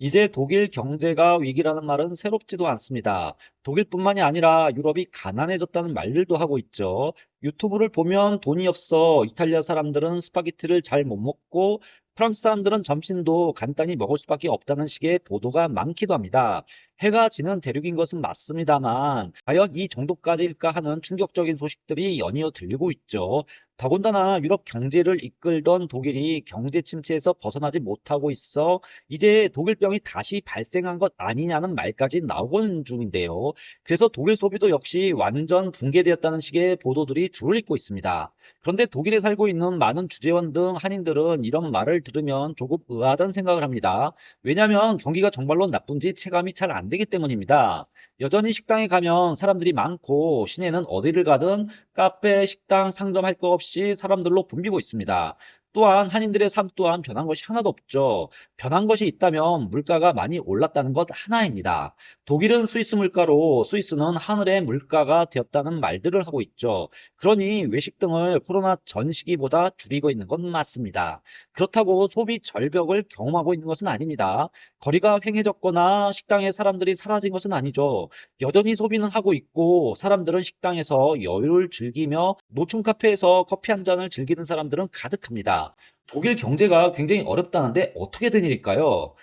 이제 독일 경제가 위기라는 말은 새롭지도 않습니다. 독일뿐만이 아니라 유럽이 가난해졌다는 말들도 하고 있죠. 유튜브를 보면 돈이 없어 이탈리아 사람들은 스파게티를 잘 못 먹고 프랑스 사람들은 점심도 간단히 먹을 수밖에 없다는 식의 보도가 많기도 합니다. 해가 지는 대륙인 것은 맞습니다만 과연 이 정도까지일까 하는 충격적인 소식들이 연이어 들리고 있죠. 더군다나 유럽 경제를 이끌던 독일이 경제 침체에서 벗어나지 못하고 있어 이제 독일병이 다시 발생한 것 아니냐는 말까지 나오고 중인데요. 그래서 독일 소비도 역시 완전 붕괴되었다는 식의 보도들이 줄을 잇고 있습니다. 그런데 독일에 살고 있는 많은 주재원 등 한인들은 이런 말을 들으면 조금 의아하다는 생각을 합니다. 왜냐하면 경기가 정말로 나쁜지 체감이 잘 안 되기 때문입니다. 여전히 식당에 가면 사람들이 많고 시내는 어디를 가든 카페, 식당, 상점 할 거 없이 사람들로 붐비고 있습니다. 또한 한인들의 삶 또한 변한 것이 하나도 없죠. 변한 것이 있다면 물가가 많이 올랐다는 것 하나입니다. 독일은 스위스 물가로 스위스는 하늘의 물가가 되었다는 말들을 하고 있죠. 그러니 외식 등을 코로나 전 시기보다 줄이고 있는 건 맞습니다. 그렇다고 소비 절벽을 경험하고 있는 것은 아닙니다. 거리가 횡해졌거나 식당에 사람들이 사라진 것은 아니죠. 여전히 소비는 하고 있고 사람들은 식당에서 여유를 즐기며 노천 카페에서 커피 한 잔을 즐기는 사람들은 가득합니다. 독일 경제가 굉장히 어렵다는데 어떻게 된 일일까요?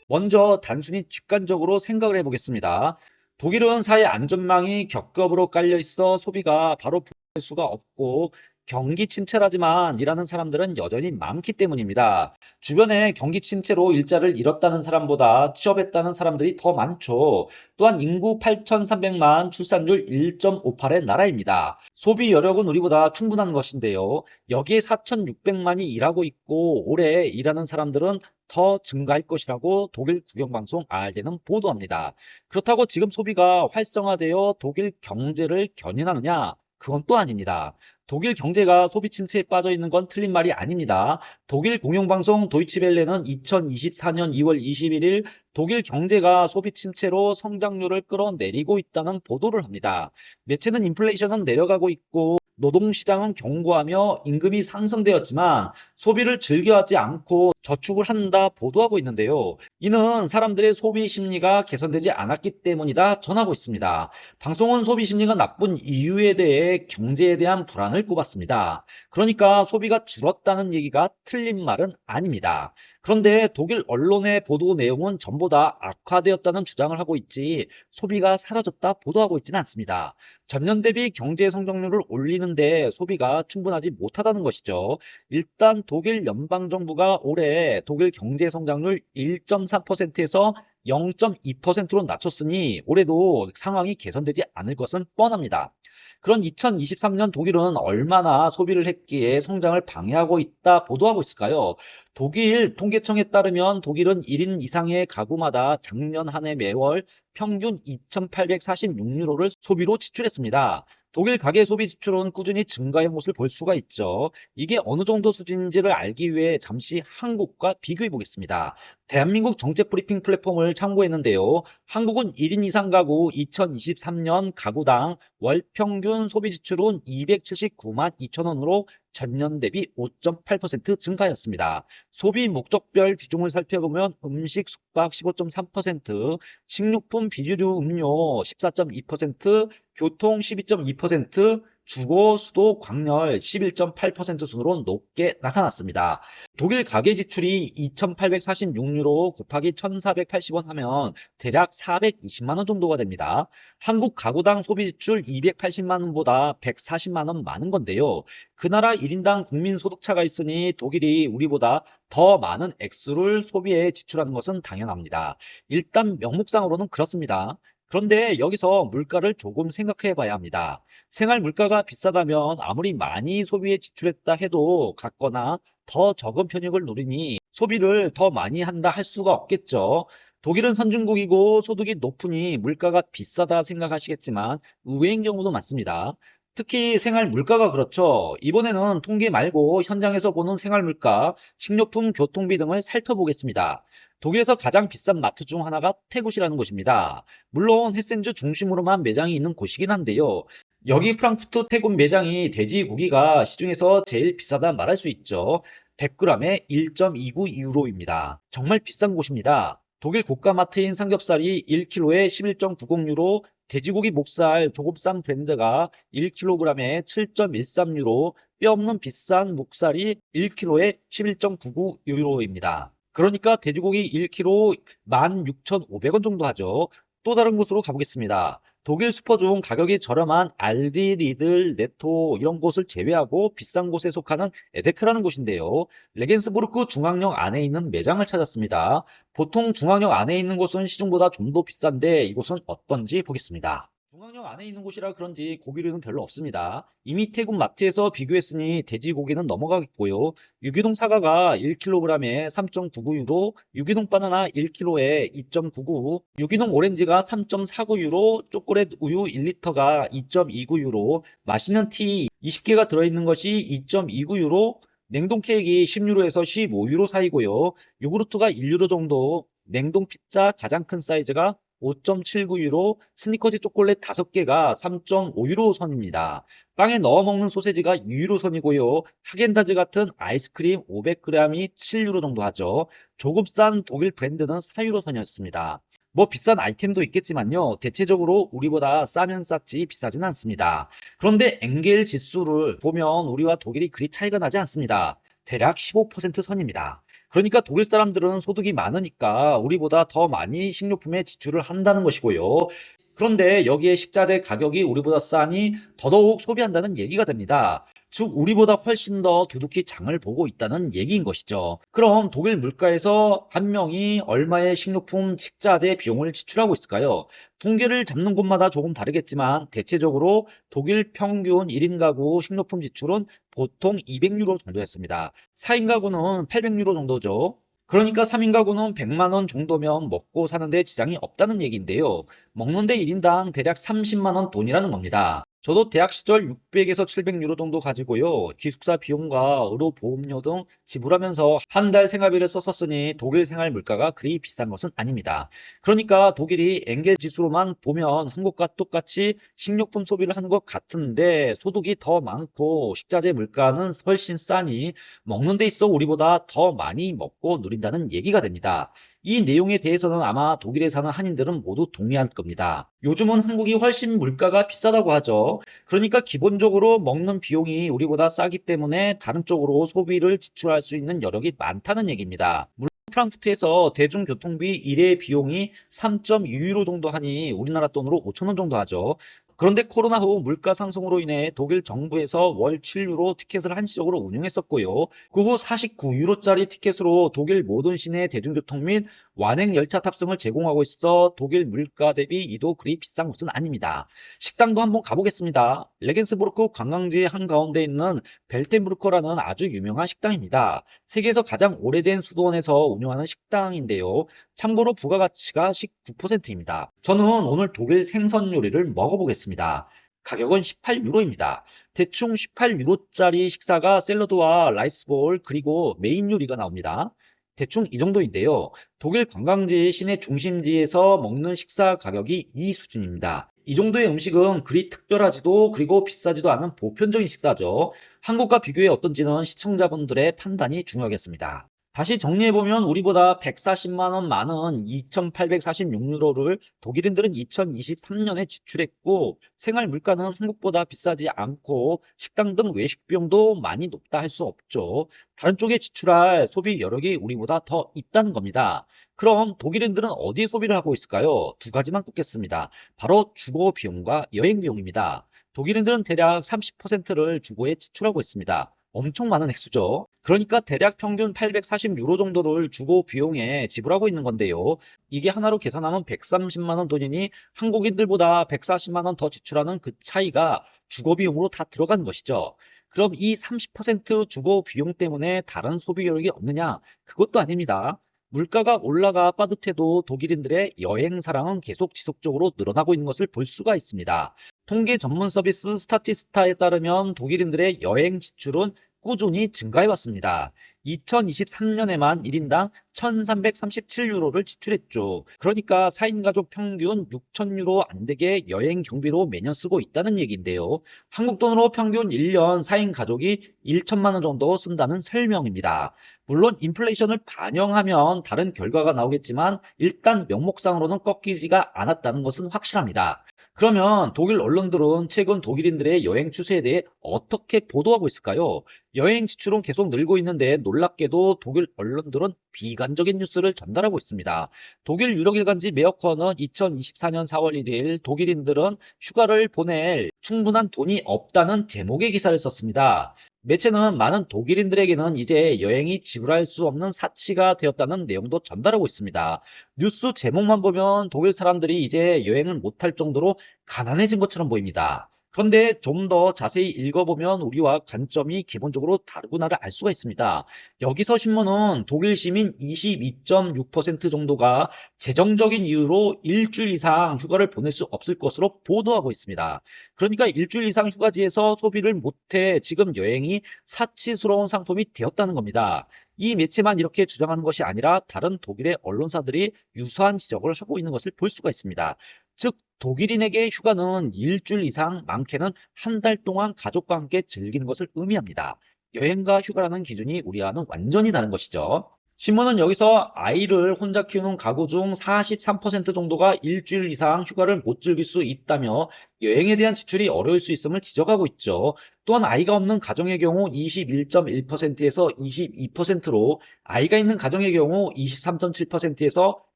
먼저 단순히 직관적으로 생각을 해보겠습니다. 독일은 사회 안전망이 겹겹으로 깔려 있어 소비가 바로 부을 수가 없고 경기 침체라지만 일하는 사람들은 여전히 많기 때문입니다. 주변에 경기 침체로 일자를 잃었다는 사람보다 취업했다는 사람들이 더 많죠. 또한 인구 8,300만, 출산율 1.58의 나라입니다. 소비 여력은 우리보다 충분한 것인데요. 여기에 4,600만이 일하고 있고 올해 일하는 사람들은 더 증가할 것이라고 독일 국영방송 ARD는 보도합니다. 그렇다고 지금 소비가 활성화되어 독일 경제를 견인하느냐? 그건 또 아닙니다. 독일 경제가 소비 침체에 빠져 있는 건 틀린 말이 아닙니다. 독일 공영방송 도이치벨레는 2024년 2월 21일 독일 경제가 소비 침체로 성장률을 끌어내리고 있다는 보도를 합니다. 매체는 인플레이션은 내려가고 있고 노동시장은 견고하며 임금이 상승되었지만 소비를 즐겨하지 않고 저축을 한다 보도하고 있는데요. 이는 사람들의 소비 심리가 개선되지 않았기 때문이다 전하고 있습니다. 방송은 소비 심리가 나쁜 이유에 대해 경제에 대한 불안을 꼽았습니다. 그러니까 소비가 줄었다는 얘기가 틀린 말은 아닙니다. 그런데 독일 언론의 보도 내용은 전부 다 악화되었다는 주장을 하고 있지 소비가 사라졌다 보도하고 있지는 않습니다. 전년 대비 경제 성장률을 올리는데 소비가 충분하지 못하다는 것이죠. 일단 독일 연방정부가 올해 독일 경제 성장률 1.3%에서 0.2%로 낮췄으니 올해도 상황이 개선되지 않을 것은 뻔합니다. 그런 2023년 독일은 얼마나 소비를 했기에 성장을 방해하고 있다 보도하고 있을까요? 독일 통계청에 따르면 독일은 1인 이상의 가구마다 작년 한 해 매월 평균 2,846유로를 소비로 지출했습니다. 독일 가계 소비 지출은 꾸준히 증가해 온 것을 볼 수가 있죠. 이게 어느 정도 수준인지를 알기 위해 잠시 한국과 비교해 보겠습니다. 대한민국 정책 브리핑 플랫폼을 참고했는데요. 한국은 1인 이상 가구 2023년 가구당 월 평균 소비 지출은 279만 2천 원으로 전년 대비 5.8% 증가하였습니다. 소비 목적별 비중을 살펴보면 음식, 숙박 15.3%, 식료품, 비주류, 음료 14.2%, 교통 12.2%, 주거, 수도, 광열 11.8% 순으로 높게 나타났습니다. 독일 가계 지출이 2,846유로 곱하기 1,480원 하면 대략 420만 원 정도가 됩니다. 한국 가구당 소비 지출 280만 원보다 140만 원 많은 건데요. 그 나라 1인당 국민 소득차가 있으니 독일이 우리보다 더 많은 액수를 소비에 지출하는 것은 당연합니다. 일단 명목상으로는 그렇습니다. 그런데 여기서 물가를 조금 생각해 봐야 합니다. 생활 물가가 비싸다면 아무리 많이 소비에 지출했다 해도 같거나 더 적은 편익을 누리니 소비를 더 많이 한다 할 수가 없겠죠. 독일은 선진국이고 소득이 높으니 물가가 비싸다 생각하시겠지만 의외인 경우도 많습니다. 특히 생활 물가가 그렇죠. 이번에는 통계 말고 현장에서 보는 생활 물가, 식료품, 교통비 등을 살펴보겠습니다. 독일에서 가장 비싼 마트 중 하나가 테굿이라는 곳입니다. 물론 헤센주 중심으로만 매장이 있는 곳이긴 한데요. 여기 프랑크푸르트 태국 매장이 돼지고기가 시중에서 제일 비싸다 말할 수 있죠. 100g에 1.29 유로입니다. 정말 비싼 곳입니다. 독일 고가 마트인 삼겹살이 1kg에 11.90 유로, 돼지고기 목살 조금 싼 브랜드가 1kg에 7.13 유로, 뼈 없는 비싼 목살이 1kg에 11.99 유로입니다. 그러니까 돼지고기 1kg 16,500원 정도 하죠. 또 다른 곳으로 가보겠습니다. 독일 슈퍼 중 가격이 저렴한 알디, 리들, 네토 이런 곳을 제외하고 비싼 곳에 속하는 에데크라는 곳인데요. 레겐스부르크 중앙역 안에 있는 매장을 찾았습니다. 보통 중앙역 안에 있는 곳은 시중보다 좀 더 비싼데 이곳은 어떤지 보겠습니다. 중앙역 안에 있는 곳이라 그런지 고기류는 별로 없습니다. 이미 태국 마트에서 비교했으니 돼지고기는 넘어가겠고요. 유기농 사과가 1kg에 3.99 유로, 유기농 바나나 1kg에 2.99, 유기농 오렌지가 3.49 유로, 초콜릿 우유 1리터가 2.29 유로, 맛있는 티 20개가 들어있는 것이 2.29 유로, 냉동 케이크 10유로에서 15유로 사이고요. 요구르트가 1유로 정도, 냉동 피자 가장 큰 사이즈가 5.79 유로, 스니커즈 초콜릿 5개가 3.5유로 선입니다. 빵에 넣어 먹는 소세지가 2유로 선이고요. 하겐다즈 같은 아이스크림 500g이 7유로 정도 하죠. 조금 싼 독일 브랜드는 4유로 선이었습니다. 뭐 비싼 아이템도 있겠지만요. 대체적으로 우리보다 싸면 쌌지 비싸진 않습니다. 그런데 엥겔 지수를 보면 우리와 독일이 그리 차이가 나지 않습니다. 대략 15% 선입니다. 그러니까 독일 사람들은 소득이 많으니까 우리보다 더 많이 식료품에 지출을 한다는 것이고요. 그런데 여기에 식자재 가격이 우리보다 싸니 더더욱 소비한다는 얘기가 됩니다. 즉 우리보다 훨씬 더 두둑히 장을 보고 있다는 얘기인 것이죠. 그럼 독일 물가에서 한 명이 얼마의 식료품 식자재 비용을 지출하고 있을까요? 통계를 잡는 곳마다 조금 다르겠지만 대체적으로 독일 평균 1인 가구 식료품 지출은 보통 200유로 정도였습니다. 4인 가구는 800유로 정도죠. 그러니까 3인 가구는 100만 원 정도면 먹고 사는데 지장이 없다는 얘기인데요. 먹는데 1인당 대략 30만 원 돈이라는 겁니다. 저도 대학 시절 600에서 700유로 정도 가지고요. 기숙사 비용과 의료보험료 등 지불하면서 한 달 생활비를 썼었으니 독일 생활 물가가 그리 비싼 것은 아닙니다. 그러니까 독일이 엔겔 지수로만 보면 한국과 똑같이 식료품 소비를 하는 것 같은데 소득이 더 많고 식자재 물가는 훨씬 싸니 먹는 데 있어 우리보다 더 많이 먹고 누린다는 얘기가 됩니다. 이 내용에 대해서는 아마 독일에 사는 한인들은 모두 동의할 겁니다. 요즘은 한국이 훨씬 물가가 비싸다고 하죠. 그러니까 기본적으로 먹는 비용이 우리보다 싸기 때문에 다른 쪽으로 소비를 지출할 수 있는 여력이 많다는 얘기입니다. 물론 프랑크푸르트에서 대중교통비 1회 비용이 3.2유로 정도 하니 우리나라 돈으로 5천 원 정도 하죠. 그런데 코로나 후 물가 상승으로 인해 독일 정부에서 월 7유로 티켓을 한시적으로 운영했었고요. 그 후 49유로짜리 티켓으로 독일 모든 시내 대중교통 및 완행 열차 탑승을 제공하고 있어 독일 물가 대비 이도 그리 비싼 곳은 아닙니다. 식당도 한번 가보겠습니다. 레겐스부르크 관광지 한가운데 있는 벨텐부르크라는 아주 유명한 식당입니다. 세계에서 가장 오래된 수도원에서 운영하는 식당인데요. 참고로 부가가치가 19%입니다. 저는 오늘 독일 생선 요리를 먹어보겠습니다. 가격은 18유로입니다. 대충 18유로짜리 식사가 샐러드와 라이스볼 그리고 메인 요리가 나옵니다. 대충 이 정도인데요. 독일 관광지 시내 중심지에서 먹는 식사 가격이 이 수준입니다. 이 정도의 음식은 그리 특별하지도 그리고 비싸지도 않은 보편적인 식사죠. 한국과 비교해 어떤지는 시청자분들의 판단이 중요하겠습니다. 다시 정리해보면 우리보다 140만 원 많은 2,846유로를 독일인들은 2023년에 지출했고 생활 물가는 한국보다 비싸지 않고 식당 등 외식 비용도 많이 높다 할 수 없죠. 다른 쪽에 지출할 소비 여력이 우리보다 더 있다는 겁니다. 그럼 독일인들은 어디에 소비를 하고 있을까요? 두 가지만 꼽겠습니다. 바로 주거 비용과 여행 비용입니다. 독일인들은 대략 30%를 주거에 지출하고 있습니다. 엄청 많은 액수죠. 그러니까 대략 평균 840유로 정도를 주거 비용에 지불하고 있는 건데요. 이게 하나로 계산하면 130만 원 돈이니 한국인들보다 140만 원 더 지출하는 그 차이가 주거 비용으로 다 들어가는 것이죠. 그럼 이 30% 주거 비용 때문에 다른 소비 여력이 없느냐? 그것도 아닙니다. 물가가 올라가 빠듯해도 독일인들의 여행 사랑은 계속 지속적으로 늘어나고 있는 것을 볼 수가 있습니다. 통계 전문 서비스 스타티스타에 따르면 독일인들의 여행 지출은 꾸준히 증가해 왔습니다. 2023년에만 1인당 1337유로를 지출했죠. 그러니까 4인 가족 평균 6,000유로 안 되게 여행 경비로 매년 쓰고 있다는 얘기인데요. 한국 돈으로 평균 1년 4인 가족이 1천만 원 정도 쓴다는 설명입니다. 물론 인플레이션을 반영하면 다른 결과가 나오겠지만 일단 명목상으로는 꺾이지가 않았다는 것은 확실합니다. 그러면 독일 언론들은 최근 독일인들의 여행 추세에 대해 어떻게 보도하고 있을까요? 여행 지출은 계속 늘고 있는데 놀랍게도 독일 언론들은 비관적인 뉴스를 전달하고 있습니다. 독일 유력 일간지 메어커는 2024년 4월 1일 독일인들은 휴가를 보낼 충분한 돈이 없다는 제목의 기사를 썼습니다. 매체는 많은 독일인들에게는 이제 여행이 지불할 수 없는 사치가 되었다는 내용도 전달하고 있습니다. 뉴스 제목만 보면 독일 사람들이 이제 여행을 못할 정도로 가난해진 것처럼 보입니다. 그런데 좀 더 자세히 읽어보면 우리와 관점이 기본적으로 다르구나를 알 수가 있습니다. 여기서 신문은 독일 시민 22.6% 정도가 재정적인 이유로 일주일 이상 휴가를 보낼 수 없을 것으로 보도하고 있습니다. 그러니까 일주일 이상 휴가지에서 소비를 못해 지금 여행이 사치스러운 상품이 되었다는 겁니다. 이 매체만 이렇게 주장하는 것이 아니라 다른 독일의 언론사들이 유사한 지적을 하고 있는 것을 볼 수가 있습니다. 즉 독일인에게 휴가는 일주일 이상, 많게는 한 달 동안 가족과 함께 즐기는 것을 의미합니다. 여행과 휴가라는 기준이 우리와는 완전히 다른 것이죠. 신문은 여기서 아이를 혼자 키우는 가구 중 43% 정도가 일주일 이상 휴가를 못 즐길 수 있다며 여행에 대한 지출이 어려울 수 있음을 지적하고 있죠. 또한 아이가 없는 가정의 경우 21.1%에서 22%로, 아이가 있는 가정의 경우 23.7%에서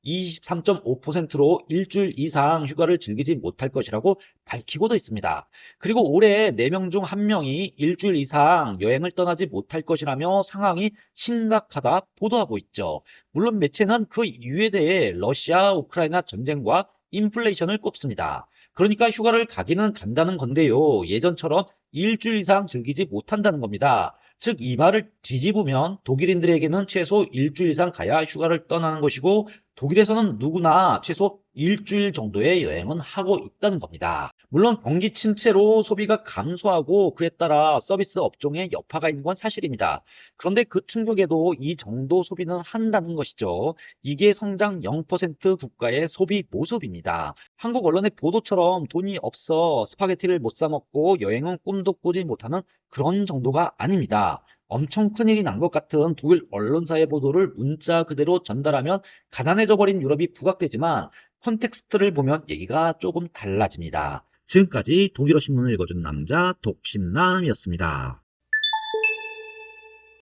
23.5%로 일주일 이상 휴가를 즐기지 못할 것이라고 밝히고도 있습니다. 그리고 올해 4명 중 1명이 일주일 이상 여행을 떠나지 못할 것이라며 상황이 심각하다 보도하고 있죠. 물론 매체는 그 이유에 대해 러시아, 우크라이나 전쟁과 인플레이션을 꼽습니다. 그러니까 휴가를 가기는 간다는 건데요. 예전처럼 일주일 이상 즐기지 못한다는 겁니다. 즉, 이 말을 뒤집으면 독일인들에게는 최소 일주일 이상 가야 휴가를 떠나는 것이고, 독일에서는 누구나 최소 일주일 정도의 여행은 하고 있다는 겁니다. 물론 경기 침체로 소비가 감소하고 그에 따라 서비스 업종에 여파가 있는 건 사실입니다. 그런데 그 충격에도 이 정도 소비는 한다는 것이죠. 이게 성장 0% 국가의 소비 모습입니다. 한국 언론의 보도처럼 돈이 없어 스파게티를 못 사 먹고 여행은 꿈도 꾸지 못하는 그런 정도가 아닙니다. 엄청 큰일이 난 것 같은 독일 언론사의 보도를 문자 그대로 전달하면 가난해져 버린 유럽이 부각되지만 컨텍스트를 보면 얘기가 조금 달라집니다. 지금까지 독일어 신문을 읽어준 남자 독신남이었습니다.